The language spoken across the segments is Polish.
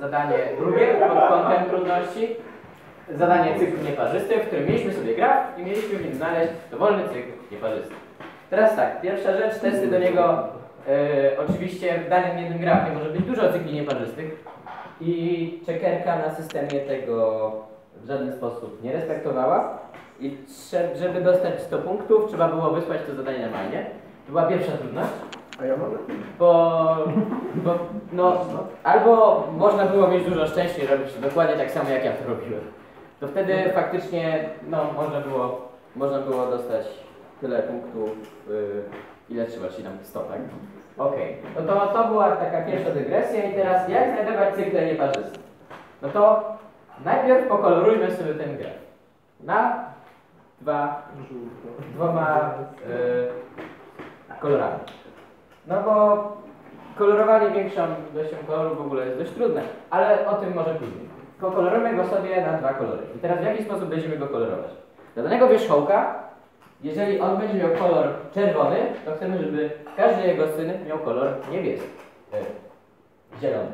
Zadanie drugie pod kątem trudności. Zadanie cyklu nieparzysty, w którym mieliśmy sobie graf i mieliśmy w nim znaleźć dowolny cykl nieparzysty. Teraz tak, pierwsza rzecz, testy do niego. Oczywiście w danym jednym grafie może być dużo cykli nieparzystych i checkerka na systemie tego w żaden sposób nie respektowała i żeby dostać 100 punktów trzeba było wysłać to zadanie normalnie. To była pierwsza trudność. A ja mogę? Albo można było mieć dużo szczęścia i robić dokładnie tak samo jak ja to robiłem. To wtedy faktycznie można było dostać tyle punktów, ile trzeba, czyli tam 100, tak? Okej. No to była taka pierwsza dygresja i teraz jak znajdować cykle nieparzyste? No to najpierw pokolorujmy sobie ten graf na dwoma kolorami. No bo kolorowanie większą ilością kolorów w ogóle jest dość trudne, ale o tym może później. Pokolorujmy go sobie na dwa kolory. I teraz w jaki sposób będziemy go kolorować? Dla danego wierzchołka, jeżeli on będzie miał kolor czerwony, to chcemy, żeby każdy jego syn miał kolor niebieski, zielony.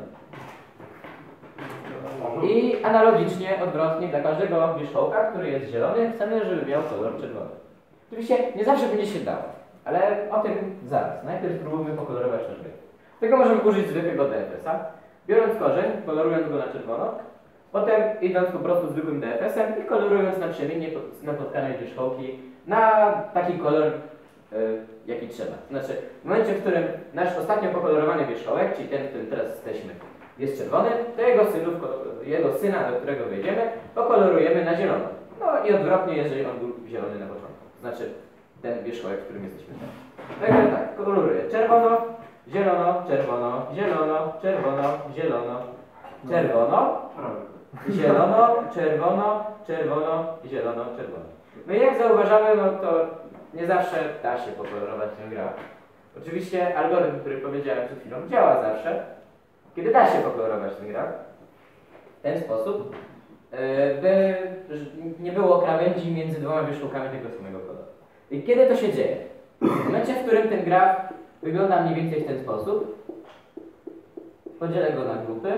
I analogicznie, odwrotnie, dla każdego wierzchołka, który jest zielony, chcemy, żeby miał kolor czerwony. Oczywiście nie zawsze będzie się dało, ale o tym zaraz. Najpierw spróbujmy pokolorować nasz graf. Tego możemy użyć zwykłego DFS-a. Biorąc korzeń, kolorując go na czerwono, potem idąc po prostu zwykłym DFS-em i kolorując naprzemiennie napotkanej wierzchołki na taki kolor, jaki trzeba. Znaczy, w momencie, w którym nasz ostatnio pokolorowany wierzchołek, czyli ten, w którym teraz jesteśmy, jest czerwony, to jego syna, do którego wejdziemy, pokolorujemy na zielono. No i odwrotnie, jeżeli on był zielony na początku. Znaczy, ten wierzchołek, w którym jesteśmy teraz. Także tak, koloruję czerwono, zielono, czerwono, zielono, czerwono, zielono, czerwono, zielono, czerwono, czerwono, zielono, czerwono. No i jak zauważamy, no to nie zawsze da się pokolorować ten graf. Oczywiście algorytm, który powiedziałem przed chwilą, działa zawsze, kiedy da się pokolorować ten graf. W ten sposób, by nie było krawędzi między dwoma wierzchołkami tego samego koloru. I kiedy to się dzieje? W momencie, w którym ten graf wygląda mniej więcej w ten sposób, podzielę go na grupy,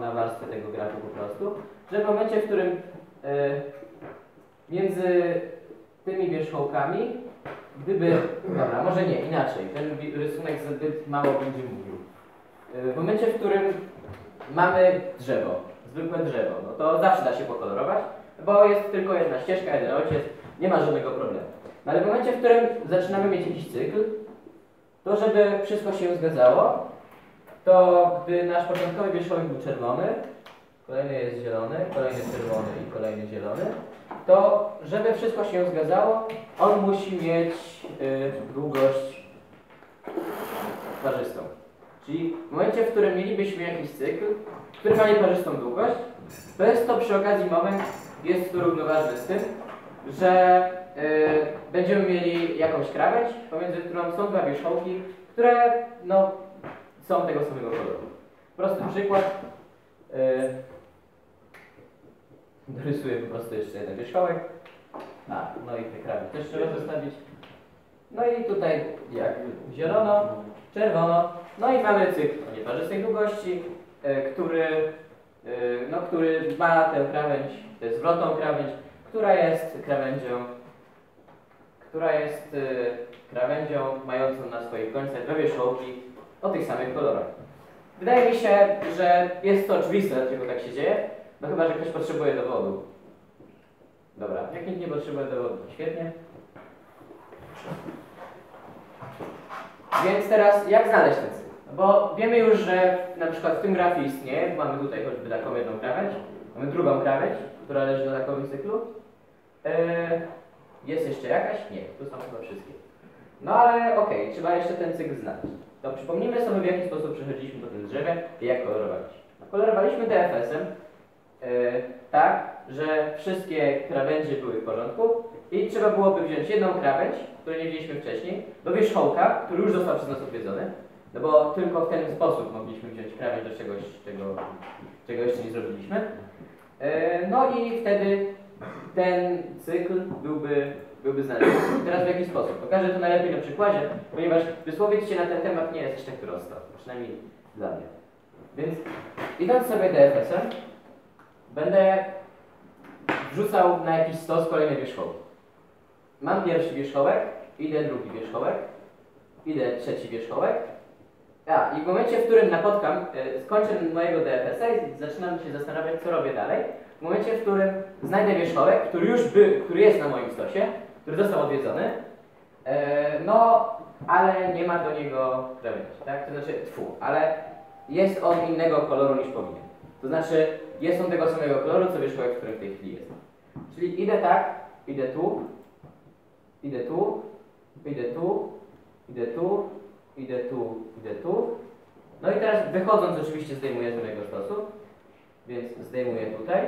na warstwę tego grafu po prostu, że w momencie, w którym między tymi wierzchołkami, dobra, może nie, inaczej, ten rysunek zbyt mało będzie mówił. W momencie, w którym mamy drzewo, zwykłe drzewo, no to zawsze da się pokolorować, bo jest tylko jedna ścieżka, jeden ojciec, nie ma żadnego problemu. No ale w momencie, w którym zaczynamy mieć jakiś cykl, to żeby wszystko się zgadzało, to gdy nasz początkowy wierzchołek był czerwony, kolejny jest zielony, kolejny czerwony i kolejny zielony, to żeby wszystko się zgadzało, on musi mieć długość parzystą. Czyli w momencie, w którym mielibyśmy jakiś cykl, który ma nieparzystą długość, to jest to przy okazji moment, jest to równoważne z tym, że będziemy mieli jakąś krawędź, pomiędzy którą są dwa wierzchołki, które są tego samego koloru. Prosty przykład. Dorysuję po prostu jeszcze jeden wierzchołek. No i te krawędź też trzeba zostawić. No i tutaj jak zielono, czerwono. No i mamy cykl o nieparzystej długości, który ma tę krawędź, tę zwrotną krawędź, która jest krawędzią mającą na swoich końcach dwa wierzchołki o tych samych kolorach. Wydaje mi się, że jest to oczywiste, dlaczego tak się dzieje, no chyba, że ktoś potrzebuje dowodu. Dobra, jak nikt nie potrzebuje dowodu, to świetnie. Więc teraz, jak znaleźć ten cykl? No bo wiemy już, że na przykład w tym grafie istnieje, mamy tutaj choćby taką jedną krawędź, mamy drugą krawędź, która leży na takowym cyklu. Jest jeszcze jakaś? Nie, tu są chyba wszystkie. No ale okej, trzeba jeszcze ten cykl znaleźć. To przypomnijmy sobie, w jaki sposób przechodziliśmy po tym drzewie i jak kolorowaliśmy. Kolorowaliśmy DFS-em tak, że wszystkie krawędzie były w porządku i trzeba byłoby wziąć jedną krawędź, której nie wzięliśmy wcześniej, do wierzchołka, który już został przez nas odwiedzony, no bo tylko w ten sposób mogliśmy wziąć krawędź do czegoś, czego jeszcze nie zrobiliśmy. No i wtedy ten cykl byłby znaleziony. Teraz w jaki sposób? Pokażę to najlepiej na przykładzie, ponieważ wysłowić się na ten temat nie jest aż tak prosto, przynajmniej dla mnie. Więc idąc sobie DFS-em, będę wrzucał na jakiś stos kolejne wierzchołki. Mam pierwszy wierzchołek, idę drugi wierzchołek, idę trzeci wierzchołek. I w momencie, w którym napotkam, skończę mojego DFS-a i zaczynam się zastanawiać, co robię dalej. W momencie, w którym znajdę wierzchołek, który jest na moim stosie, który został odwiedzony, no, ale nie ma do niego krawędzi, tak? To znaczy, ale jest on innego koloru niż powinien. To znaczy, jest on tego samego koloru, co wierzchołek, w którym w tej chwili jest. Czyli idę tak, idę tu, idę tu, idę tu, idę tu, idę tu, idę tu. No i teraz wychodząc oczywiście zdejmuję z mojego stosu, więc zdejmuję tutaj,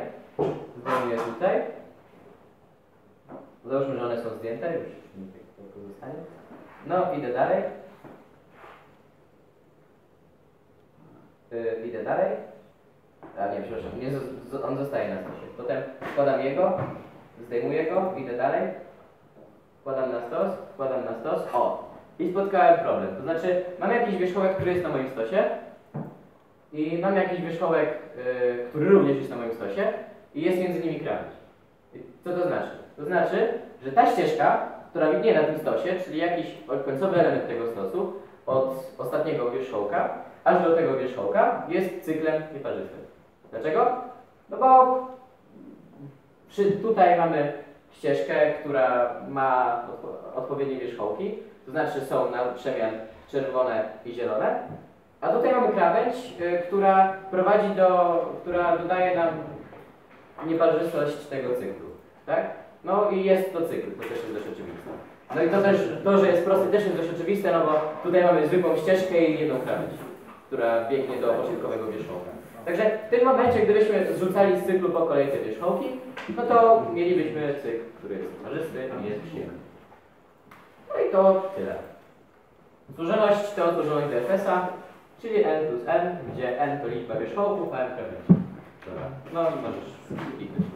zdejmuję tutaj. Załóżmy, że one są zdjęte, już nie pozostanie. No, idę dalej. Idę dalej. Nie, przepraszam, on zostaje na stosie. Potem wkładam jego, zdejmuję go, idę dalej. Wkładam na stos, I spotkałem problem. To znaczy, mam jakiś wierzchołek, który jest na moim stosie i mam jakiś wierzchołek, który również jest na moim stosie i jest między nimi krawędź. Co to znaczy? To znaczy, że ta ścieżka, która widnieje na tym stosie, czyli jakiś końcowy element tego stosu, od ostatniego wierzchołka aż do tego wierzchołka, jest cyklem nieparzystym. Dlaczego? No bo tutaj mamy ścieżkę, która ma odpowiednie wierzchołki, to znaczy są na przemian czerwone i zielone, a tutaj mamy krawędź, która która dodaje nam nieparzystość tego cyklu, tak? No i jest to cykl, to też jest dość oczywiste. No i to, że jest prosty, też jest dość oczywiste, no bo tutaj mamy zwykłą ścieżkę i jedną krawędź, która biegnie do początkowego wierzchołka. Także w tym momencie, gdybyśmy zrzucali z cyklu po kolei te wierzchołki, no to mielibyśmy cykl, który jest parzysty i jest przyjemny. No i to tyle. Złożoność to złożoność DFS-a, czyli n plus n, gdzie n to liczba wierzchołków, a n krawędzi. Dobra, no i możesz kliknąć.